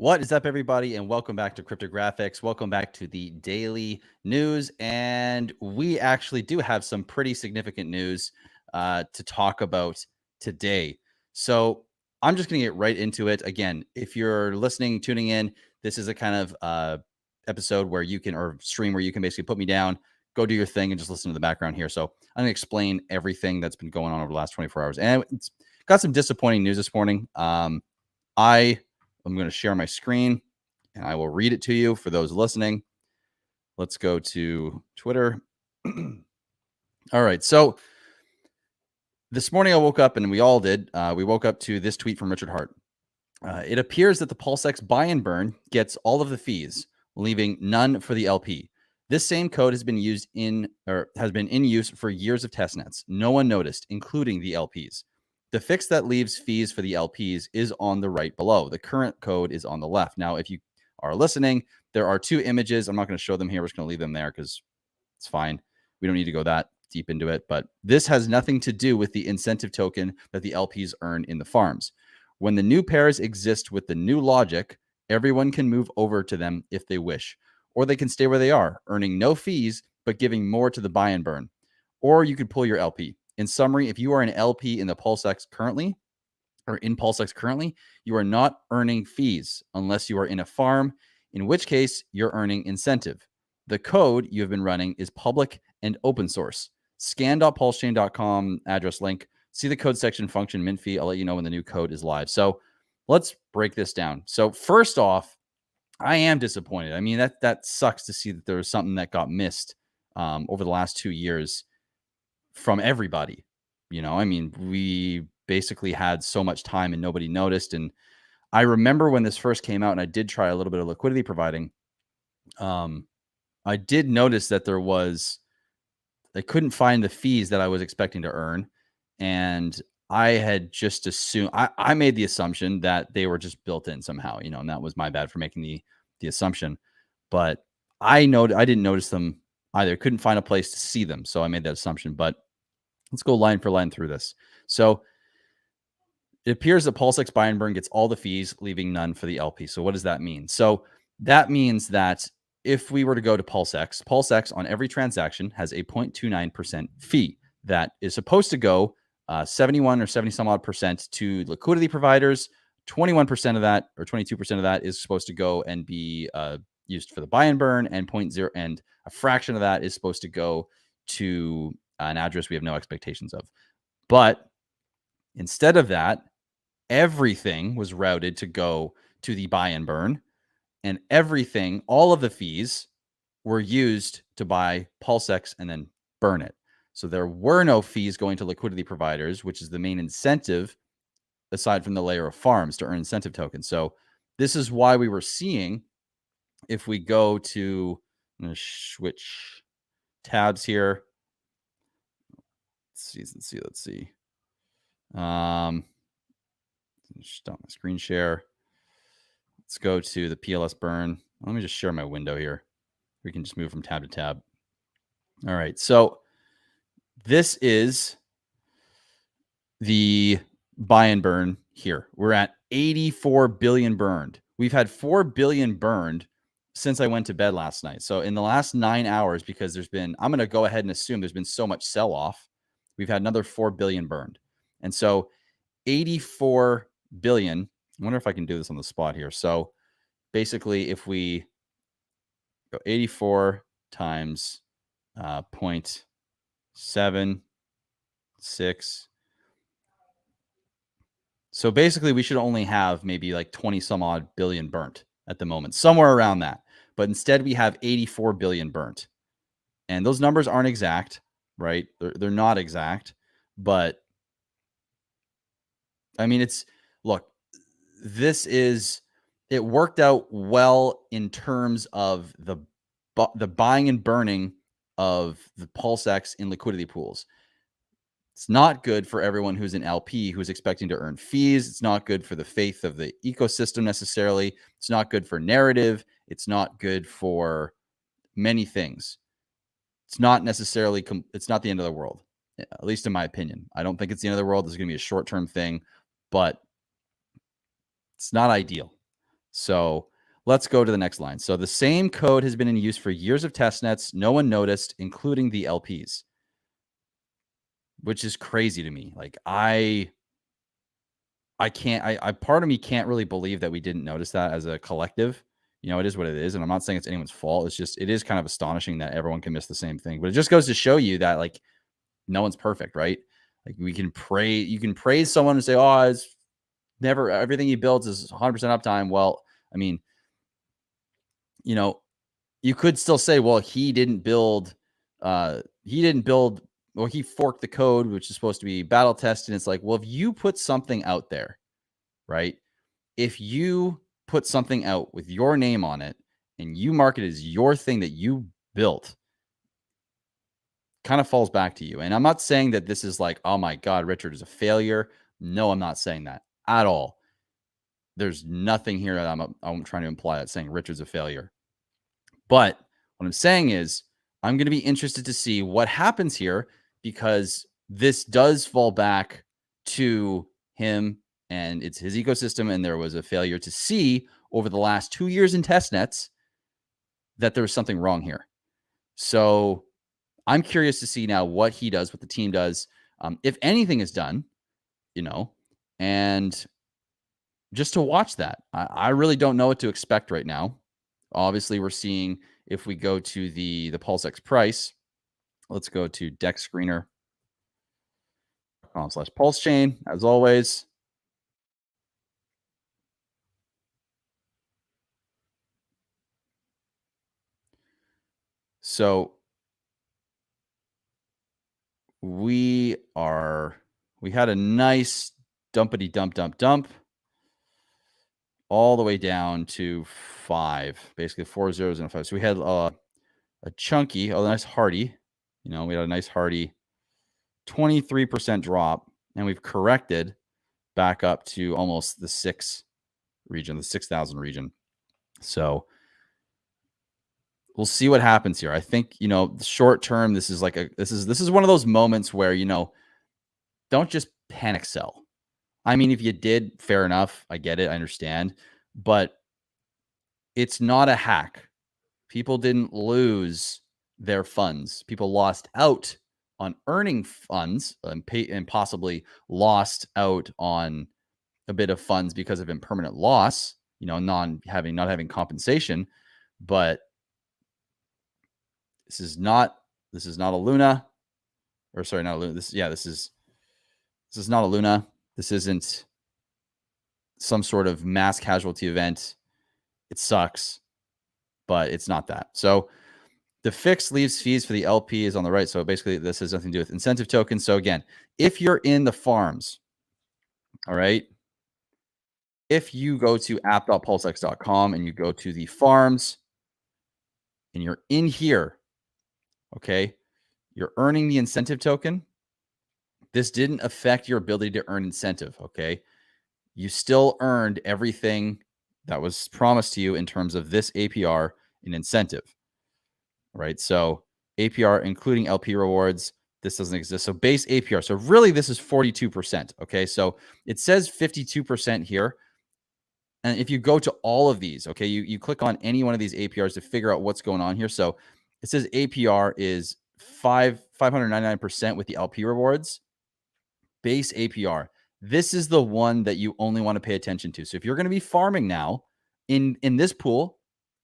What is up, everybody, and welcome back to Cryptographics. Welcome back to the daily news, and we actually do have some pretty significant news to talk about today. So I'm just going to get right into it. Again, if you're listening, tuning in, this is a kind of episode where you can, or stream where you can basically put me down, go do your thing, and just listen to the background here. So I'm going to explain everything that's been going on over the last 24 hours, and it's got some disappointing news this morning. I'm going to share my screen and I will read it to you for those listening. Let's go to Twitter. All right. So this morning I woke up, and we all did. We woke up to this tweet from Richard Hart. It appears that the PulseX buy and burn gets all of the fees, leaving none for the LP. This same code has been in use for years of testnets. No one noticed, including the LPs. The fix that leaves fees for the LPs is on the right below. The current code is on the left. Now, if you are listening, there are two images. I'm not going to show them here. We're just going to leave them there because it's fine. We don't need to go that deep into it. But this has nothing to do with the incentive token that the LPs earn in the farms. When the new pairs exist with the new logic, everyone can move over to them if they wish, or they can stay where they are, earning no fees, but giving more to the buy and burn. Or you could pull your LP. In summary, if you are an LP in the PulseX currently, or in PulseX currently, you are not earning fees unless you are in a farm, in which case you're earning incentive. The code you have been running is public and open source. Scan.pulsechain.com address link. See the code section function mint fee. I'll let you know when the new code is live. So let's break this down. So first off, I am disappointed. I mean, that sucks to see that there was something that got missed over the last 2 years from everybody. I mean, we basically had so much time and nobody noticed. And I remember when this first came out, and I did try a little bit of liquidity providing. I did notice that I couldn't find the fees that I was expecting to earn. And I had just assumed, I made the assumption that they were just built in somehow, and that was my bad for making the assumption. But I didn't notice them either. Couldn't find a place to see them. So I made that assumption. But let's go line for line through this. So it appears that PulseX buy and burn gets all the fees, leaving none for the LP. So what does that mean? So that means that if we were to go to PulseX on every transaction has a 0.29% fee that is supposed to go 71 or 70 some odd percent to liquidity providers. 21% of that, or 22% of that, is supposed to go and be used for the buy and burn, and 0.0 and a fraction of that is supposed to go to an address we have no expectations of. But instead of that, everything was routed to go to the buy and burn, and all of the fees were used to buy PulseX and then burn it. So there were no fees going to liquidity providers, which is the main incentive aside from the layer of farms to earn incentive tokens. So this is why we were seeing, if we go to, I'm going to switch tabs here. Let's see. Stop my screen share. Let's go to the PLS burn. Let me just share my window here. We can just move from tab to tab. All right. So this is the buy and burn here. We're at 84 billion burned. We've had 4 billion burned since I went to bed last night. So in the last 9 hours, because I'm going to go ahead and assume there's been so much sell off, we've had another 4 billion burned. And so 84 billion, I wonder if I can do this on the spot here. So basically, if we go 84 times 0.76, so basically we should only have maybe like 20 some odd billion burnt at the moment, somewhere around that. But instead we have 84 billion burnt. And those numbers aren't exact, right? They're not exact, but I mean, it worked out well in terms of the buying and burning of the PulseX in liquidity pools. It's not good for everyone who's an LP who's expecting to earn fees. It's not good for the faith of the ecosystem necessarily. It's not good for narrative. It's not good for many things. It's not necessarily, it's not the end of the world, at least in my opinion. I don't think it's the end of the world. This is going to be a short-term thing, but it's not ideal. So let's go to the next line. So the same code has been in use for years of testnets. No one noticed, including the LPs, which is crazy to me. Like I can't, part of me can't really believe that we didn't notice that as a collective. You know, it is what it is. And I'm not saying it's anyone's fault. It's just, it is kind of astonishing that everyone can miss the same thing, but it just goes to show you that like no one's perfect, right? Like you can praise someone and say, oh, it's never, everything he builds is 100% uptime. Well, I mean, you know, you could still say, well, he didn't build, or he forked the code, which is supposed to be battle tested. And it's like, well, if you put something out there, right? If you put something out with your name on it and you mark it as your thing that you built, kind of falls back to you. And I'm not saying that this is like, oh my God, Richard is a failure. No, I'm not saying that at all. There's nothing here that I'm trying to imply that's saying Richard's a failure. But what I'm saying is I'm going to be interested to see what happens here, because this does fall back to him and it's his ecosystem. And there was a failure to see over the last 2 years in testnets that there was something wrong here. So I'm curious to see now what he does, what the team does, if anything is done, you know, and just to watch that. I really don't know what to expect right now. Obviously, we're seeing, if we go to the PulseX price, let's go to dexscreener.com/Pulsechain, as always. So we had a nice dumpity dump all the way down to 5, basically 4 zeros and a 5. So we had a chunky, a nice hearty, we had a nice hearty 23% drop, and we've corrected back up to almost the 6 region, the 6,000 region. So we'll see what happens here. I think, the short term, this is one of those moments where, don't just panic sell. I mean, if you did, fair enough. I get it. I understand. But it's not a hack. People didn't lose their funds. People lost out on earning funds and possibly lost out on a bit of funds because of impermanent loss, not having compensation. But this is not a Luna, or sorry, not a Luna. This is not a Luna. This isn't some sort of mass casualty event. It sucks, but it's not that. So the fix leaves fees for the LP is on the right. So basically this has nothing to do with incentive tokens. So again, if you're in the farms, all right, if you go to app.pulsex.com and you go to the farms and you're in here, okay, you're earning the incentive token. This didn't affect your ability to earn incentive, okay? You still earned everything that was promised to you in terms of this APR and incentive, right? So APR, including LP rewards, this doesn't exist. So base APR. So really this is 42%, okay? So it says 52% here. And if you go to all of these, okay, you click on any one of these APRs to figure out what's going on here. So it says APR is 599% with the LP rewards. Base APR. This is the one that you only want to pay attention to. So if you're going to be farming now in this pool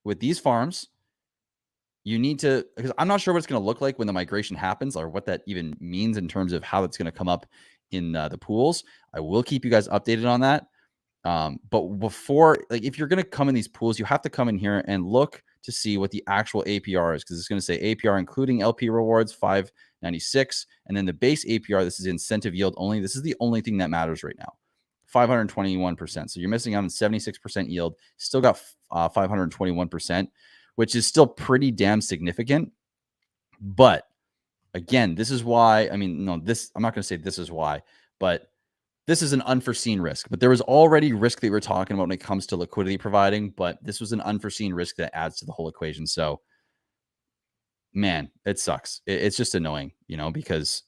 with these farms, you need to, because I'm not sure what it's going to look like when the migration happens or what that even means in terms of how it's going to come up in the pools. I will keep you guys updated on that. But before, like, if you're going to come in these pools, you have to come in here and look to see what the actual APR is, because it's going to say APR including LP rewards 596, and then the base APR, this is incentive yield only. This is the only thing that matters right now, 521%. So you're missing out on 76% yield. Still got 521%, which is still pretty damn significant. But again, this is why, I'm not going to say this is why, but this is an unforeseen risk. But there was already risk that we're talking about when it comes to liquidity providing, but this was an unforeseen risk that adds to the whole equation. So, man, it sucks. It's just annoying, because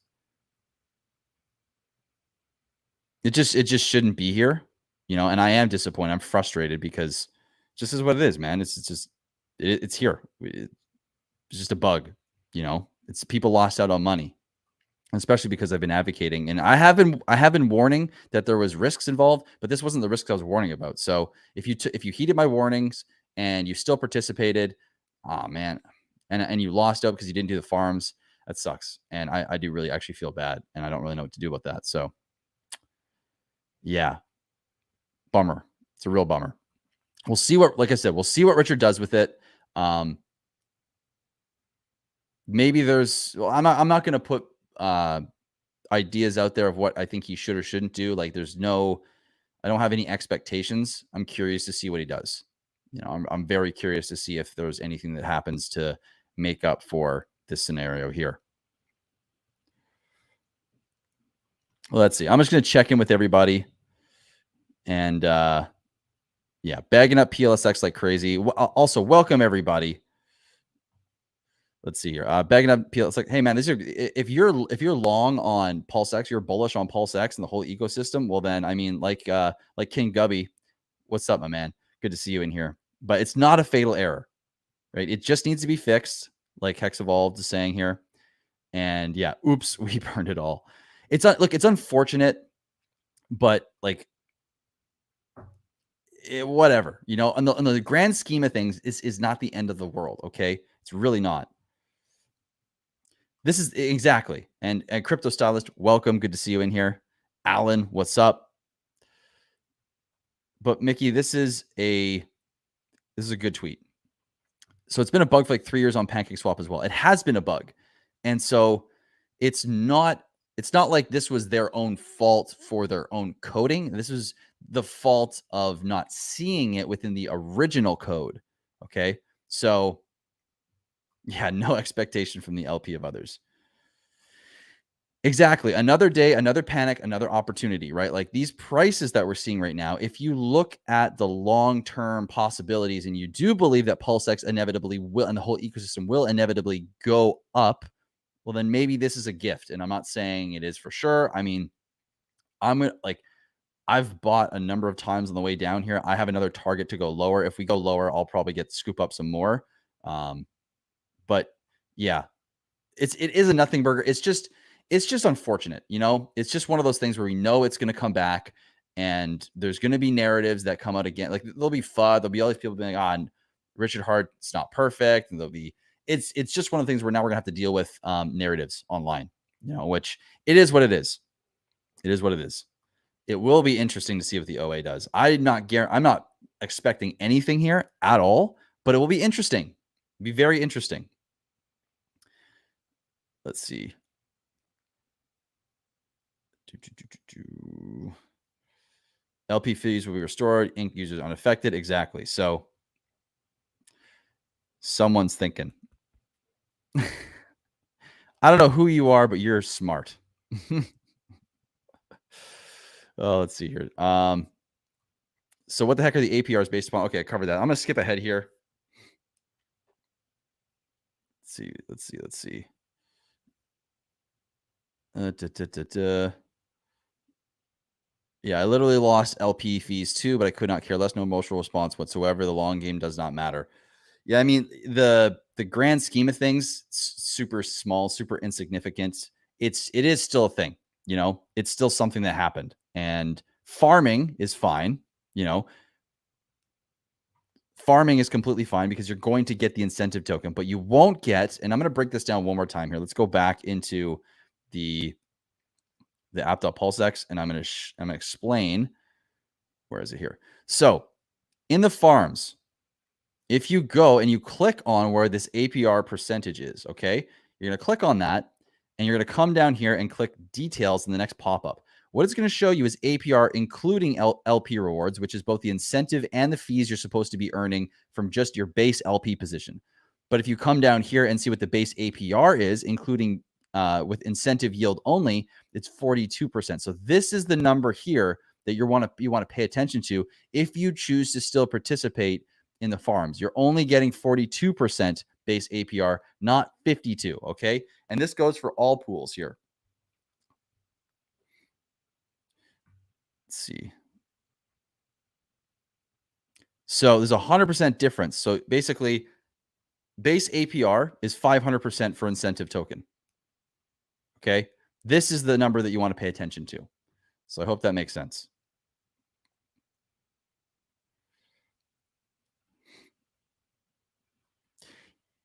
it just shouldn't be here, and I am disappointed. I'm frustrated because Just is what it is, man. It's here. It's just a bug, It's people lost out on money, especially because I've been advocating, and I have been warning that there was risks involved, but this wasn't the risks I was warning about. So if you heeded my warnings and you still participated, oh man, and you lost out because you didn't do the farms, that sucks. And I do really actually feel bad, and I don't really know what to do about that. So yeah, bummer. It's a real bummer. We'll see like I said, we'll see what Richard does with it. Maybe I'm not going to put ideas out there of what I think he should or shouldn't do. Like I don't have any expectations. I'm curious to see what he does. I'm very curious to see if there's anything that happens to make up for this scenario here. Well, let's see. I'm just going to check in with everybody. And yeah, bagging up PLSX like crazy. Also, welcome everybody. Let's see here. Bagging up PLSX. Hey man, if you're long on PulseX, you're bullish on PulseX and the whole ecosystem. Well, then I mean, like King Gubby, what's up, my man? Good to see you in here. But it's not a fatal error, right? It just needs to be fixed, like Hex Evolved is saying here. And yeah, oops, we burned it all. It's unfortunate, but like whatever, on the grand scheme of things, is not the end of the world. Okay, it's really not. This is exactly. And Crypto Stylist, welcome. Good to see you in here. Alan, what's up? But Mickey, this is a good tweet. So it's been a bug for like 3 years on PancakeSwap as well. It has been a bug. And so it's not like this was their own fault for their own coding. This was the fault of not seeing it within the original code. Okay. So yeah, no expectation from the LP of others. Exactly. Another day, another panic, another opportunity, right? Like these prices that we're seeing right now, if you look at the long-term possibilities and you do believe that PulseX inevitably will, and the whole ecosystem will inevitably go up, well, then maybe this is a gift. And I'm not saying it is for sure. I mean, I've bought a number of times on the way down here. I have another target to go lower. If we go lower, I'll probably scoop up some more. But yeah, it is a nothing burger. It's just unfortunate. It's just one of those things where we know it's going to come back, and there's going to be narratives that come out again. Like there'll be FUD. There'll be all these people being like, Richard Hart's not perfect. And it's just one of the things where now we're gonna have to deal with narratives online, which it is what it is. It is what it is. It will be interesting to see what the OA does. I'm not expecting anything here at all, but it will be interesting. It'll be very interesting. Let's see. LP fees will be restored. Ink users unaffected. Exactly. So someone's thinking. I don't know who you are, but you're smart. Oh, let's see here. So what the heck are the APRs based upon? Okay, I covered that. I'm gonna skip ahead here. Let's see. Yeah, I literally lost LP fees too, but I could not care less. No emotional response whatsoever. The long game does not matter. Yeah, I mean, the grand scheme of things, super small, super insignificant. It is still a thing, it's still something that happened. And farming is fine, farming is completely fine because you're going to get the incentive token, but you won't get, and I'm going to break this down one more time here. Let's go back into the app.pulsex, and I'm going to explain. Where is it here? So in the farms, if you go and you click on where this APR percentage is, okay, you're going to click on that, and you're going to come down here and click details in the next pop-up. What it's going to show you is APR, including LP rewards, which is both the incentive and the fees you're supposed to be earning from just your base LP position. But if you come down here and see what the base APR is, including with incentive yield only, it's 42%. So this is the number here that you want to pay attention to if you choose to still participate in the farms. You're only getting 42% base APR, not 52. Okay, and this goes for all pools here. Let's see. So there's 100% difference. So basically, base APR is 500% for incentive token. Okay. This is the number that you want to pay attention to. So I hope that makes sense.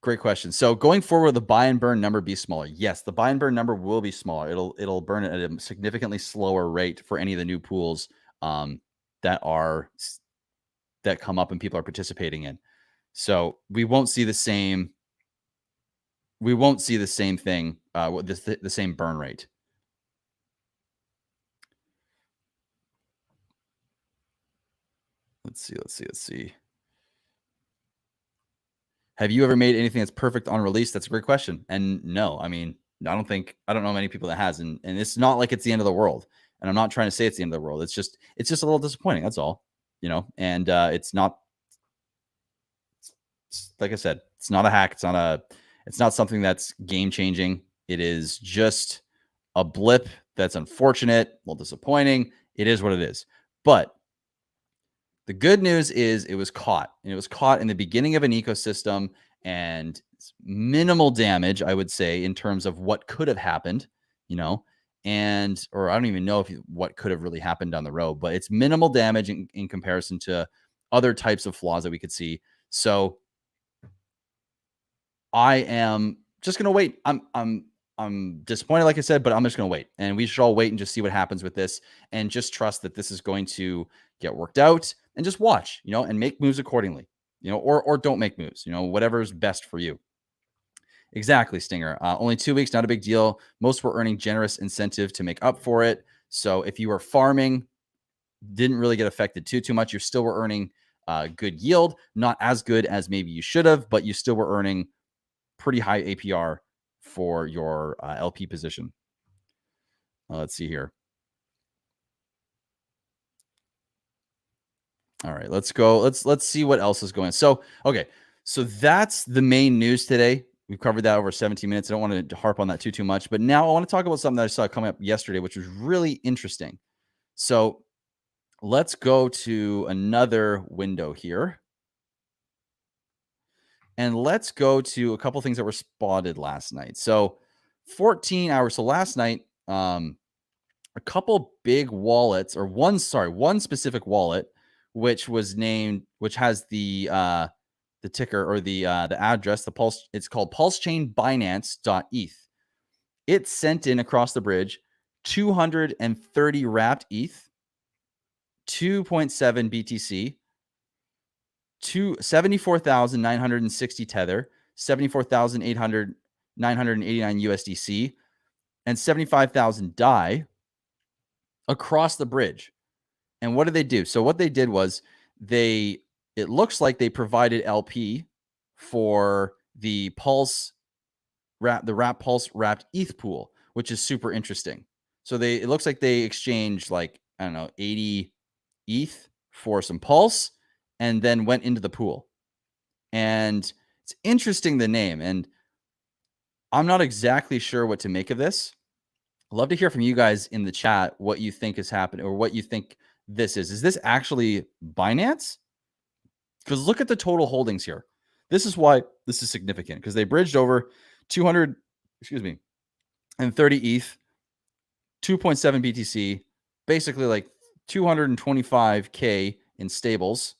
Great question. So going forward, the buy and burn number be smaller? Yes, the buy and burn number will be smaller. It'll burn at a significantly slower rate for any of the new pools um, that are that come up and people are participating in. So we won't see the same. We won't see the same thing. The same burn rate. Let's see. Have you ever made anything that's perfect on release? That's a great question. And no, I mean, I don't know many people that has, and it's not like it's the end of the world. And I'm not trying to say it's the end of the world. It's just a little disappointing. That's all, and it's not, like I said, it's not a hack. It's not something that's game changing. It is just a blip that's unfortunate, a little disappointing. It is what it is. But the good news is it was caught, and it was caught in the beginning of an ecosystem, and minimal damage, I would say, in terms of what could have happened, or I don't even know what could have really happened down the road, but it's minimal damage in comparison to other types of flaws that we could see. So I am just gonna wait. I'm disappointed, like I said, but I'm just gonna wait, and we should all wait and just see what happens with this, and just trust that this is going to get worked out, and just watch, and make moves accordingly, or don't make moves, whatever's best for you. Exactly, Stinger. Only 2 weeks, not a big deal. Most were earning generous incentive to make up for it. So if you were farming, didn't really get affected too much. You still were earning good yield, not as good as maybe you should have, but you still were earning pretty high APR for your LP position. Let's see here. All right, let's go. Let's see what else is going on. So, okay. So that's the main news today. We've covered that over 17 minutes. I don't want to harp on that too much, but now I want to talk about something that I saw coming up yesterday, which was really interesting. So let's go to another window here. And let's go to a couple things that were spotted last night. So 14 hours. So last night, a couple big wallets, or one specific wallet, which has the ticker, or the address, the Pulse. It's called Pulsechain Binance.eth. It sent in across the bridge 230 wrapped ETH, 2.7 BTC, 74,960 Tether, 74,989 USDC, and 75,000 DAI across the bridge. And what did they do? So what they did was it looks like they provided LP for the wrap Pulse wrapped ETH pool, which is super interesting. So it looks like they exchanged, like, I don't know, 80 ETH for some Pulse, and then went into the pool. And it's interesting, the name, and I'm not exactly sure what to make of this. I'd love to hear from you guys in the chat what you think is happening, or what you think this is. Is this actually Binance? Because look at the total holdings here. This is why this is significant, because they bridged over 200, and 30 ETH, 2.7 BTC, basically like 225K in stables.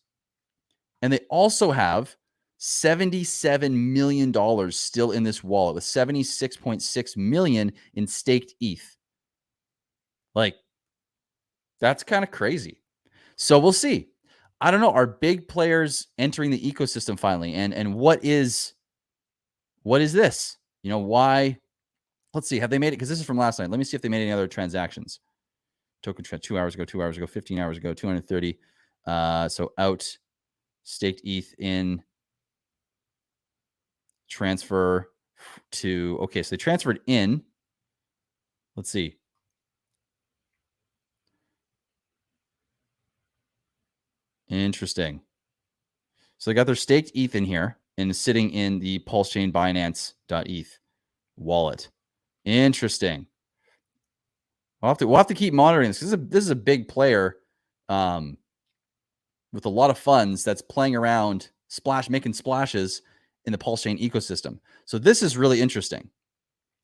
And they also have $77 million still in this wallet, with 76.6 million in staked ETH. Like, that's kind of crazy. So we'll see. I don't know. Are big players entering the ecosystem finally? And what is this? Why? Let's see. Have they made it? Because this is from last night. Let me see if they made any other transactions. Token 2 hours ago, 15 hours ago, 230. So out, staked ETH in, transfer to, okay, so they transferred in. Let's see. Interesting. So they got their staked ETH in here and is sitting in the Pulsechain Binance.eth wallet. Interesting. We'll have to keep monitoring this, because this is a big player. with a lot of funds that's playing around, making splashes in the Pulsechain ecosystem. So this is really interesting.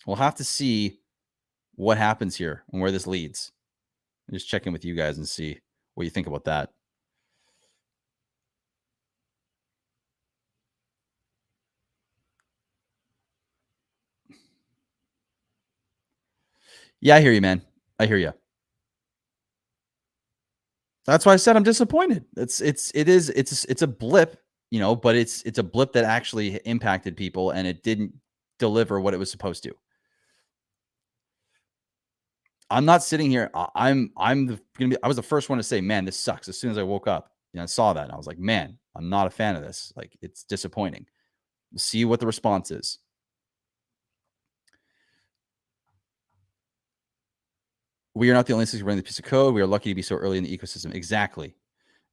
We'll have to see what happens here and where this leads. I'll just check in with you guys and see what you think about that. Yeah, I hear you, man. I hear you. That's why I said I'm disappointed. It's a blip, but it's a blip that actually impacted people and it didn't deliver what it was supposed to. I'm not sitting here. I was the first one to say, man, this sucks. As soon as I woke up, I saw that and I was like, man, I'm not a fan of this. Like, it's disappointing. See what the response is. We are not the only things running the piece of code. We are lucky to be so early in the ecosystem. Exactly.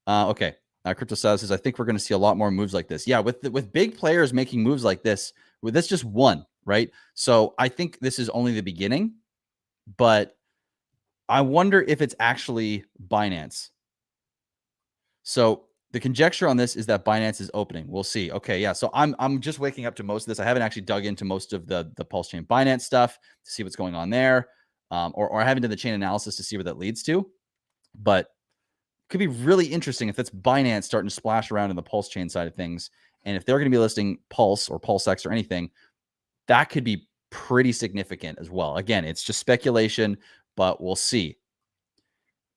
Okay. Crypto says, I think we're going to see a lot more moves like this. Yeah, with big players making moves like this, with this just one, right? So I think this is only the beginning, but I wonder if it's actually Binance. So the conjecture on this is that Binance is opening. We'll see. Okay, yeah. So I'm just waking up to most of this. I haven't actually dug into most of the Pulsechain Binance stuff to see what's going on there, or I haven't done the chain analysis to see where that leads to. But could be really interesting if that's Binance starting to splash around in the Pulsechain side of things. And if they're going to be listing Pulse or PulseX or anything, that could be pretty significant as well. Again, it's just speculation, but we'll see.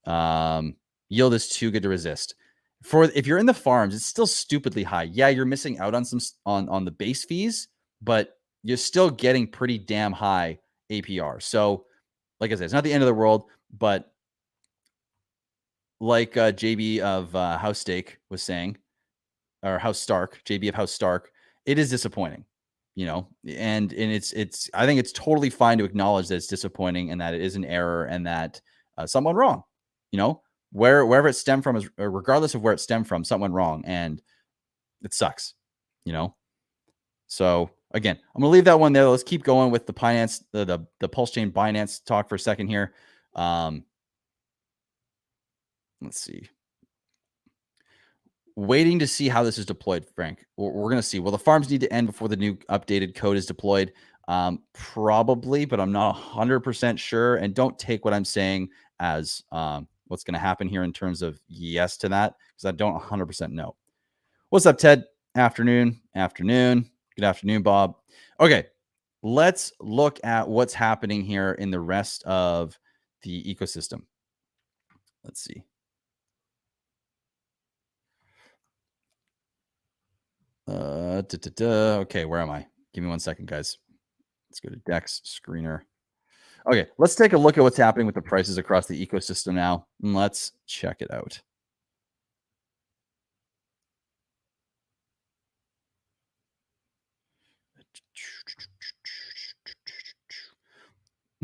Yield is too good to resist. If you're in the farms, it's still stupidly high. Yeah, you're missing out on some on the base fees, but you're still getting pretty damn high APR. So, like I said, it's not the end of the world, but like JB of House Steak was saying, or House Stark, JB of House Stark, it is disappointing, and it's I think it's totally fine to acknowledge that it's disappointing and that it is an error and that someone wrong, wherever it stemmed from, is regardless of where it stemmed from, something went wrong and it sucks, So again, I'm gonna leave that one there. Let's keep going with the Binance, the Pulsechain Binance talk for a second here. Let's see. Waiting to see how this is deployed, Frank. We're going to see. Will the farms need to end before the new updated code is deployed? Probably, but I'm not 100% sure. And don't take what I'm saying as what's going to happen here in terms of yes to that, because I don't 100% know. What's up, Ted? Afternoon. Good afternoon, Bob. Okay, let's look at what's happening here in the rest of the ecosystem. Let's see. Okay, where am I? Give me 1 second, guys. Let's go to Dex Screener. Okay, let's take a look at what's happening with the prices across the ecosystem now, and let's check it out.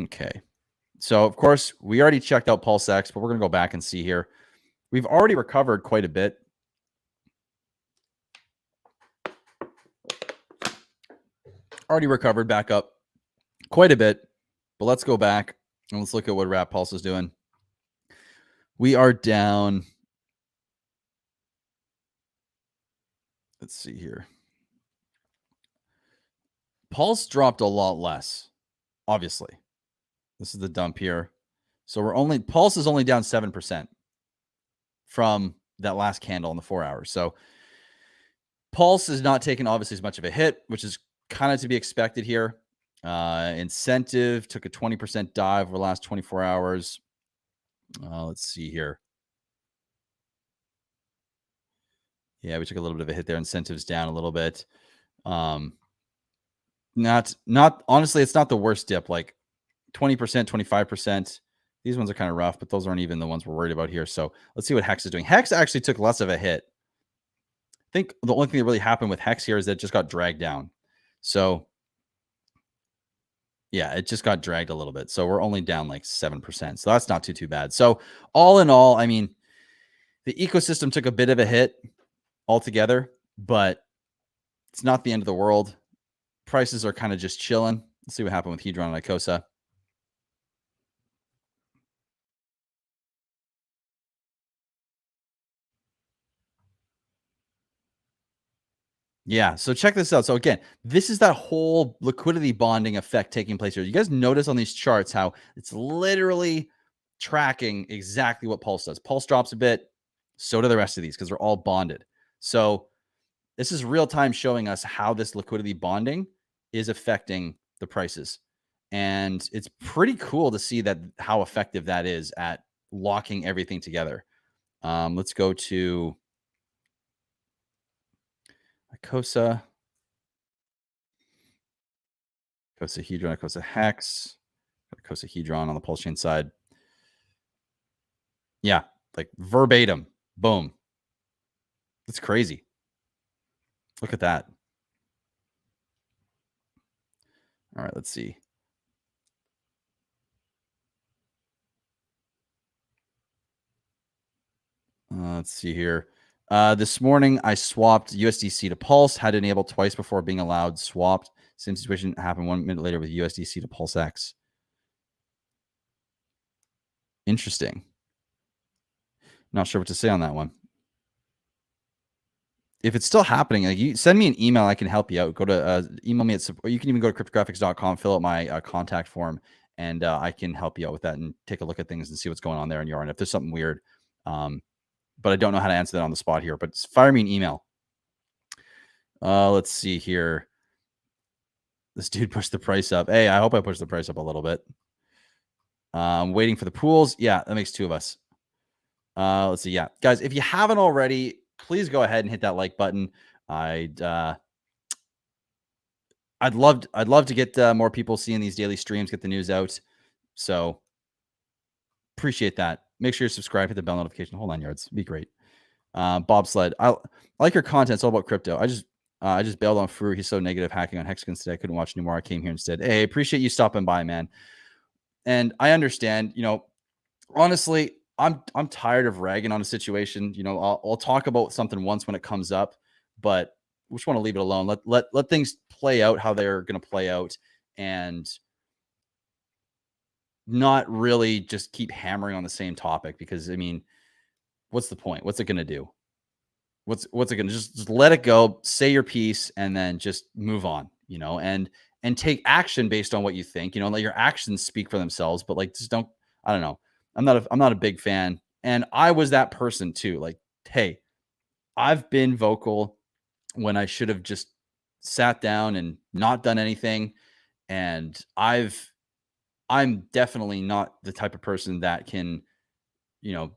Okay, so of course, we already checked out PulseX, but we're going to go back and see here. We've already recovered quite a bit. Already recovered back up quite a bit, but let's go back and let's look at what Wrap Pulse is doing. We are down. Let's see here. Pulse dropped a lot less, obviously. This is the dump here. So Pulse is only down 7% from that last candle in the 4 hours. So Pulse is not taking obviously as much of a hit, which is kind of to be expected here. Incentive took a 20% dive over the last 24 hours. Let's see here. Yeah, we took a little bit of a hit there. Incentives down a little bit. Not honestly, it's not the worst dip. Like 20%, 25%. These ones are kind of rough, but those aren't even the ones we're worried about here. So let's see what Hex is doing. Hex actually took less of a hit. I think the only thing that really happened with Hex here is that it just got dragged down. So yeah, it just got dragged a little bit. So we're only down like 7%. So that's not too bad. So all in all, I mean, the ecosystem took a bit of a hit altogether, but it's not the end of the world. Prices are kind of just chilling. Let's see what happened with Hedron and Icosa. Yeah. So check this out. So again, this is that whole liquidity bonding effect taking place here. You guys notice on these charts how it's literally tracking exactly what Pulse does. Pulse drops a bit, so do the rest of these because they're all bonded. So this is real time showing us how this liquidity bonding is affecting the prices. And it's pretty cool to see that how effective that is at locking everything together. Let's go to ICOSA, icosahedron, icosahex, icosahedron on the Pulsechain side. Yeah, like verbatim. Boom. That's crazy. Look at that. All right, let's see. Let's see here. This morning, I swapped USDC to Pulse. Had to enable twice before being allowed swapped. Same situation happened 1 minute later with USDC to PulseX. Interesting. Not sure what to say on that one. If it's still happening, like, you send me an email, I can help you out. Go to email me at support, or you can even go to cryptographics.com, fill out my contact form, and I can help you out with that and take a look at things and see what's going on there in your end. If there's something weird, but I don't know how to answer that on the spot here. But fire me an email. Let's see here. This dude pushed the price up. Hey, I hope I pushed the price up a little bit. Waiting for the pools. Yeah, that makes two of us. Let's see. Yeah, guys, if you haven't already, please go ahead and hit that like button. I'd love to get more people seeing these daily streams, get the news out. So appreciate that. Make sure you're subscribed, hit the bell notification, whole 9 yards. Be great. Bobsled, I like your content. It's all about crypto. I just bailed on Furu. He's so negative, hacking on hexagons today. I couldn't watch anymore. I came here instead. Hey, appreciate you stopping by, man. And I understand, honestly, I'm tired of ragging on a situation. I'll talk about something once when it comes up, but we just want to leave it alone. Let things play out how they're going to play out, and not really just keep hammering on the same topic, because I mean, what's the point? What's it going to do? What's it going to just let it go, say your piece, and then just move on, and take action based on what you think, let your actions speak for themselves, but like, just don't, I don't know. I'm not a big fan. And I was that person too. Like, hey, I've been vocal when I should have just sat down and not done anything. And I'm definitely not the type of person that can, you know,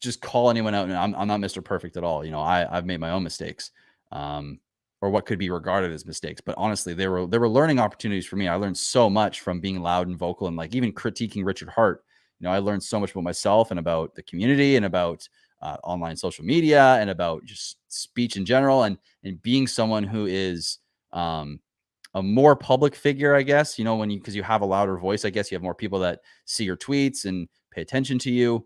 just call anyone out. And I'm not Mr. Perfect at all. I've made my own mistakes, or what could be regarded as mistakes. But honestly, they were learning opportunities for me. I learned so much from being loud and vocal, and like even critiquing Richard Hart. I learned so much about myself and about the community and about online social media and about just speech in general, and being someone who is a more public figure, I guess. Because you have a louder voice, I guess you have more people that see your tweets and pay attention to you.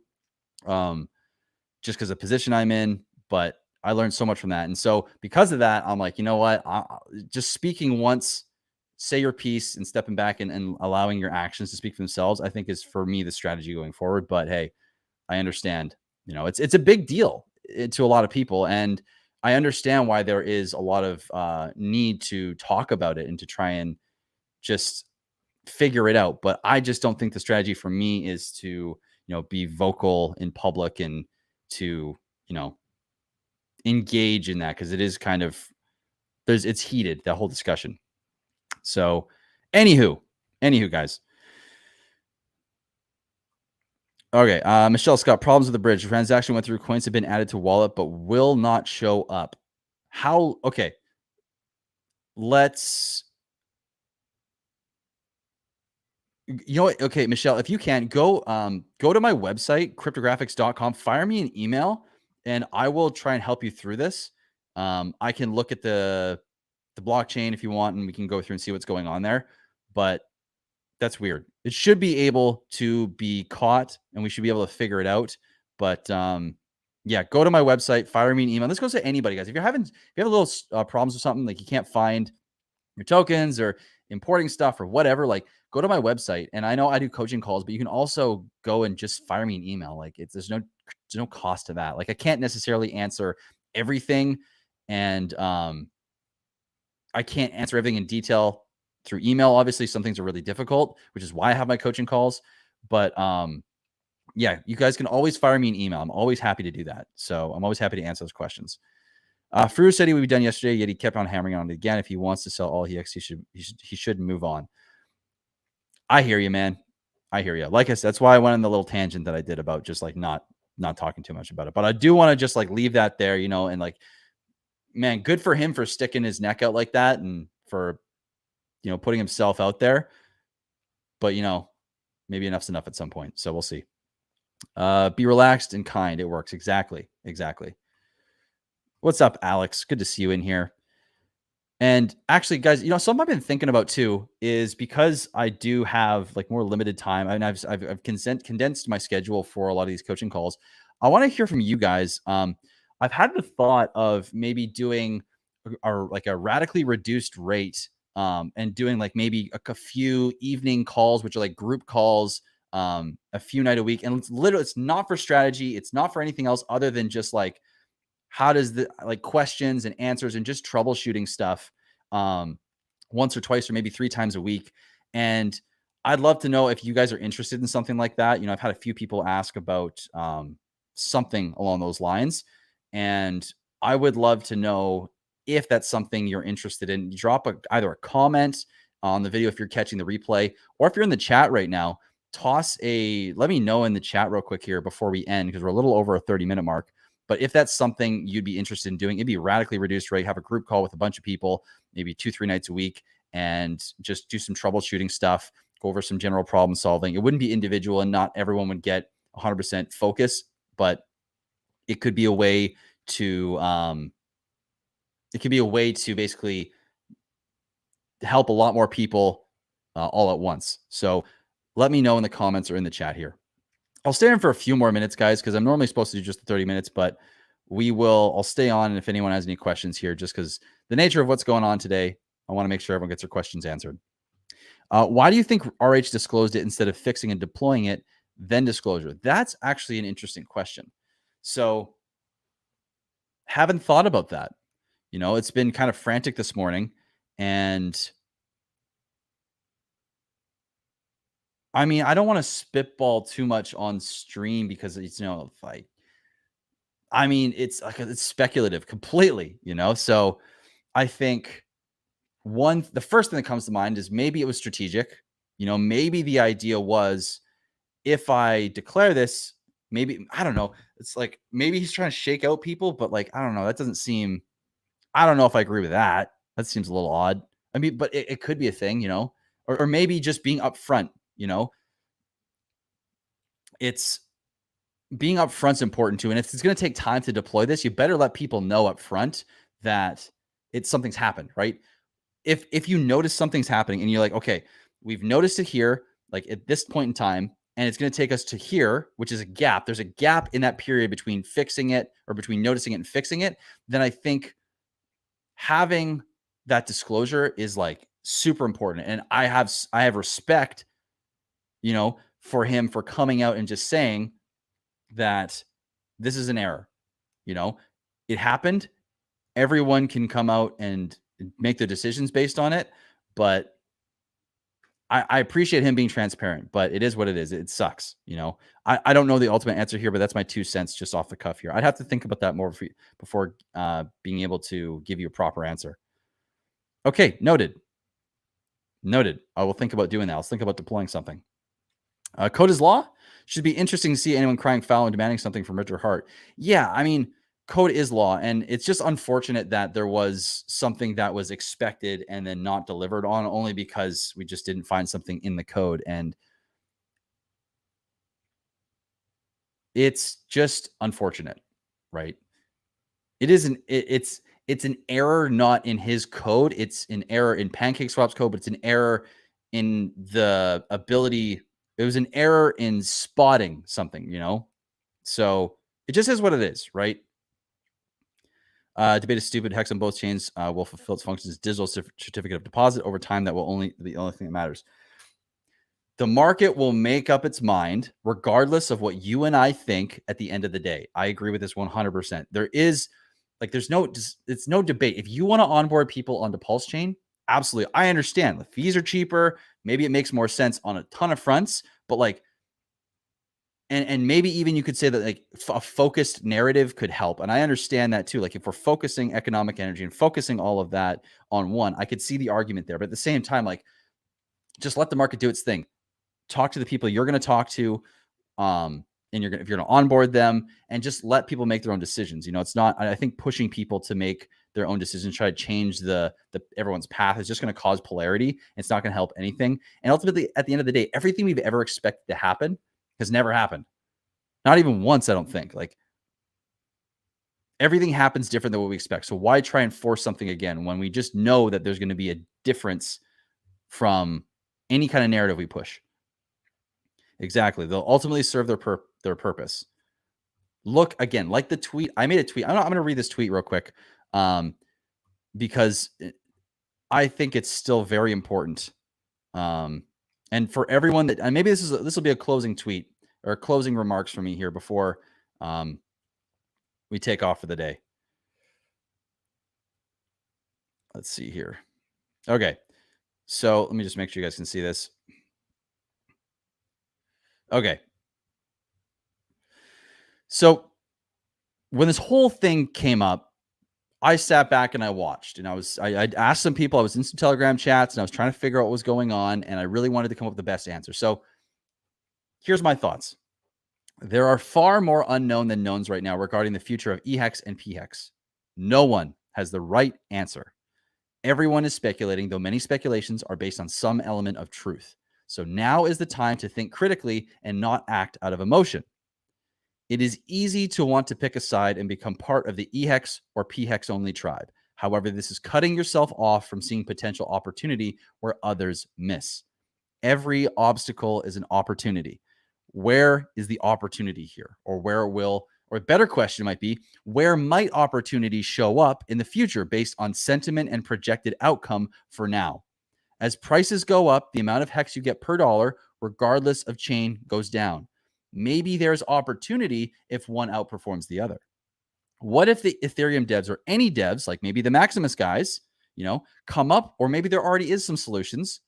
Just because of the position I'm in, but I learned so much from that. And so because of that, I'm like, you know what? Just speaking once, say your piece, and stepping back and allowing your actions to speak for themselves, I think is, for me, the strategy going forward. But hey, I understand, it's a big deal to a lot of people. And I understand why there is a lot of need to talk about it and to try and just figure it out. But I just don't think the strategy for me is to, be vocal in public and to, engage in that, because it is kind of, it's heated, that whole discussion. So anywho, guys. Okay. Michelle Scott, problems with the bridge. The transaction went through, coins have been added to wallet, but will not show up. How? Okay. Let's, you know what? Okay, Michelle, if you can go to my website, cryptographics.com, fire me an email, and I will try and help you through this. I can look at the blockchain if you want, and we can go through and see what's going on there. But that's weird. It should be able to be caught, and we should be able to figure it out. But yeah, go to my website, fire me an email. This goes to anybody, guys. If you have a little problems with something, like you can't find your tokens or importing stuff or whatever, like, go to my website. And I know I do coaching calls, but you can also go and just fire me an email. Like, there's no cost to that. Like, I can't necessarily answer everything. And I can't answer everything in detail through email. Obviously, some things are really difficult, which is why I have my coaching calls. But yeah, you guys can always fire me an email. I'm always happy to do that. So I'm always happy to answer those questions. Fru said he would be done yesterday, yet he kept on hammering on it again. If he wants to sell all he should move on. I hear you, man. I hear you. Like I said, that's why I went on the little tangent that I did about just like not talking too much about it. But I do want to just like leave that there, you know, and like, man, good for him for sticking his neck out like that and for, you know, putting himself out there. But, you know, maybe enough's enough at some point. So we'll see. Be relaxed and kind. It works. Exactly. What's up, Alex? Good to see you in here. And actually, guys, you know, something I've been thinking about too is because I do have like more limited time, and I've condensed my schedule for a lot of these coaching calls. I want to hear from you guys. I've had the thought of maybe doing like a radically reduced rate, and doing like maybe a few evening calls, which are like group calls, a few night a week, and it's not for strategy, it's not for anything else other than just like how does the like questions and answers and just troubleshooting stuff, once or twice or maybe 3 times a week. And I'd love to know if you guys are interested in something like that. You know, I've had a few people ask about something along those lines, and I would love to know if that's something you're interested in. Drop either a comment on the video if you're catching the replay, or if you're in the chat right now, let me know in the chat real quick here before we end, because we're a little over a 30-minute mark. But if that's something you'd be interested in doing, it'd be radically reduced rate. Have a group call with a bunch of people, maybe 2-3 nights a week, and just do some troubleshooting stuff, go over some general problem solving. It wouldn't be individual, and not everyone would get 100% focus, but it could be a way to basically help a lot more people all at once. So let me know in the comments or in the chat here. I'll stay on for a few more minutes, guys, because I'm normally supposed to do just 30 minutes, but I'll stay on. And if anyone has any questions here, just because the nature of what's going on today, I want to make sure everyone gets their questions answered. Why do you think RH disclosed it instead of fixing and deploying it, then disclosure? That's actually an interesting question. So haven't thought about that. You know, it's been kind of frantic this morning, and I mean, I don't want to spitball too much on stream because it's, you know, I mean, it's speculative completely, you know? So I think the first thing that comes to mind is maybe it was strategic. You know, maybe the idea was, if I declare this, maybe, I don't know. It's like, maybe he's trying to shake out people, but like, I don't know. I don't know if I agree with that. That seems a little odd. I mean, but it could be a thing, you know, or maybe just being upfront, you know, it's being upfront's important too. And if it's going to take time to deploy this, you better let people know upfront that something's happened, right? If you notice something's happening and you're like, okay, we've noticed it here, like at this point in time, and it's going to take us to here, which is a gap. There's a gap in that period between fixing it, or between noticing it and fixing it. Then I think having that disclosure is like super important. And I have respect, you know, for him for coming out and just saying that this is an error. You know, it happened. Everyone can come out and make their decisions based on it. But I appreciate him being transparent, but it is what it is. It sucks. You know, I don't know the ultimate answer here, but that's my 2 cents just off the cuff here. I'd have to think about that more before being able to give you a proper answer. Okay. Noted. I will think about doing that. I'll think about deploying something. Code is law. Should be interesting to see anyone crying foul and demanding something from Richard Hart. Yeah, I mean, code is law, and it's just unfortunate that there was something that was expected and then not delivered on, only because we just didn't find something in the code. And it's just unfortunate, right? It's an error not in his code. It's an error in PancakeSwap's code, but it's an error in the ability. It was an error in spotting something, you know? So it just is what it is, right? Debate is stupid. Hex on both chains will fulfill its functions as digital certificate of deposit over time. That will the only thing that matters. The market will make up its mind regardless of what you and I think at the end of the day. I agree with this 100%. There is Like it's no debate. If you want to onboard people onto Pulsechain, absolutely. I understand the fees are cheaper. Maybe it makes more sense on a ton of fronts, but like, and maybe even you could say that like a focused narrative could help. And I understand that too. Like if we're focusing economic energy and focusing all of that on one, I could see the argument there. But at the same time, like just let the market do its thing. Talk to the people you're going to talk to. And if you're going to onboard them and just let people make their own decisions. It's not, I think pushing people to make their own decisions, try to change the everyone's path is just going to cause polarity. It's not going to help anything. And ultimately at the end of the day, everything we've ever expected to happen has never happened. Not even once, I don't think. Like everything happens different than what we expect. So why try and force something again when we just know that there's going to be a difference from any kind of narrative we push? Exactly. They'll ultimately serve their purpose. Look again, like the tweet. I made a tweet. I'm going to read this tweet real quick because I think it's still very important. And for everyone that, and maybe this will be a closing tweet or closing remarks for me here before we take off for the day. Let's see here. Okay. So let me just make sure you guys can see this. Okay. So when this whole thing came up, I sat back and I watched, and I asked some people. I was in some Telegram chats and I was trying to figure out what was going on, and I really wanted to come up with the best answer. So here's my thoughts. There are far more unknown than knowns right now regarding the future of EHEX and PHEX. No one has the right answer. Everyone is speculating, though many speculations are based on some element of truth. So now is the time to think critically and not act out of emotion. It is easy to want to pick a side and become part of the EHEX or PHEX only tribe. However, this is cutting yourself off from seeing potential opportunity where others miss. Every obstacle is an opportunity. Where is the opportunity here? Or or a better question might be, where might opportunity show up in the future based on sentiment and projected outcome for now? As prices go up, the amount of hex you get per dollar, regardless of chain, goes down. Maybe there's opportunity if one outperforms the other. What if the Ethereum devs or any devs, like maybe the Maximus guys, come up, or maybe there already is some solutions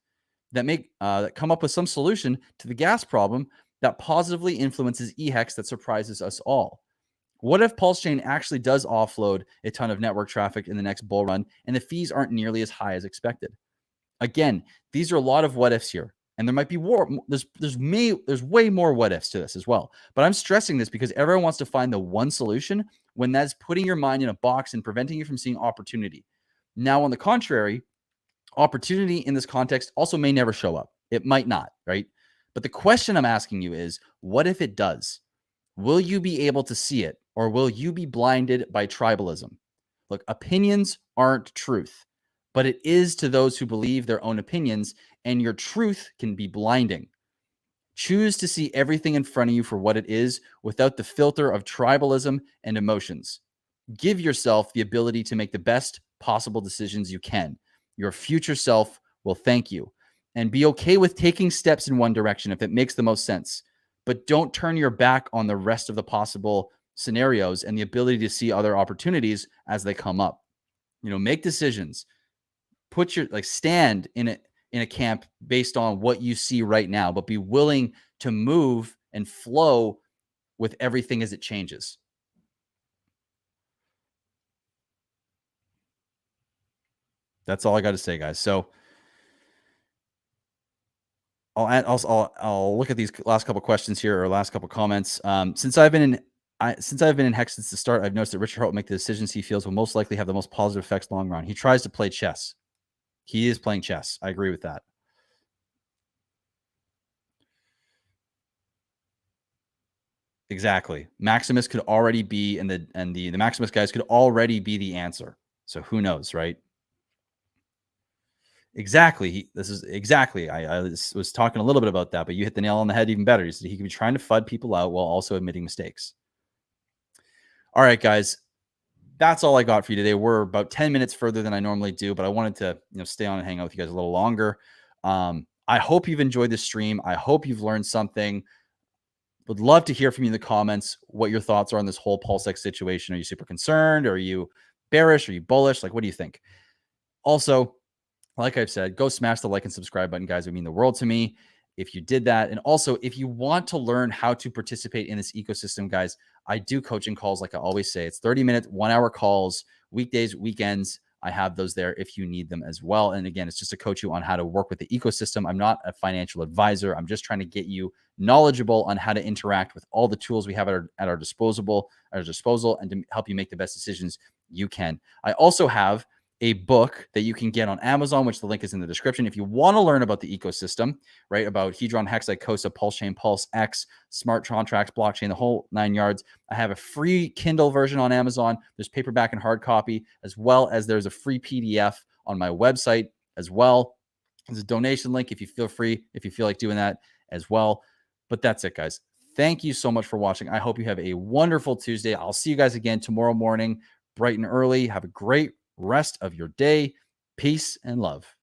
that come up with some solution to the gas problem that positively influences EHEX that surprises us all? What if Pulsechain actually does offload a ton of network traffic in the next bull run and the fees aren't nearly as high as expected? Again, these are a lot of what ifs here. And there might be there's way more what ifs to this as well. But I'm stressing this because everyone wants to find the one solution when that's putting your mind in a box and preventing you from seeing opportunity. Now, on the contrary, opportunity in this context also may never show up. It might not, right? But the question I'm asking you is, what if it does? Will you be able to see it, or will you be blinded by tribalism? Look, opinions aren't truth, but it is to those who believe their own opinions, and your truth can be blinding. Choose to see everything in front of you for what it is without the filter of tribalism and emotions. Give yourself the ability to make the best possible decisions you can. Your future self will thank you. And be okay with taking steps in one direction if it makes the most sense. But don't turn your back on the rest of the possible scenarios and the ability to see other opportunities as they come up. Make decisions. Stand in a camp based on what you see right now, but be willing to move and flow with everything as it changes. That's all I got to say, guys. So I'll look at these last couple questions here, or last couple comments. Since I've been in Hex since the start, I've noticed that Richard Hart will make the decisions he feels will most likely have the most positive effects long run. He tries to play chess. He is playing chess. I agree with that. Exactly. Maximus could already be, and the Maximus guys could already be the answer. So who knows, right? Exactly. This is exactly. I was talking a little bit about that, but you hit the nail on the head even better. He could be trying to FUD people out while also admitting mistakes. All right, guys. That's all I got for you today. We're about 10 minutes further than I normally do, but I wanted to stay on and hang out with you guys a little longer. I hope you've enjoyed this stream. I hope you've learned something. Would love to hear from you in the comments what your thoughts are on this whole PulseX situation. Are you super concerned? Are you bearish? Are you bullish? Like, what do you think? Also, like I've said, go smash the like and subscribe button, guys. It would mean the world to me if you did that. And also, if you want to learn how to participate in this ecosystem, guys, I do coaching calls. Like I always say, it's 30-minute, 1-hour calls, weekdays, weekends. I have those there if you need them as well. And again, it's just to coach you on how to work with the ecosystem. I'm not a financial advisor. I'm just trying to get you knowledgeable on how to interact with all the tools we have at our disposal, and to help you make the best decisions you can. I also have a book that you can get on Amazon, which the link is in the description. If you want to learn about the ecosystem, right, about Hedron, Hexite, COSA, Pulsechain, PulseX, smart contracts, blockchain, the whole 9 yards, I have a free Kindle version on Amazon. There's paperback and hard copy, as well as there's a free PDF on my website as well. There's a donation link if you feel like doing that as well. But that's it, guys. Thank you so much for watching. I hope you have a wonderful Tuesday. I'll see you guys again tomorrow morning, bright and early. Have a great rest of your day. Peace and love.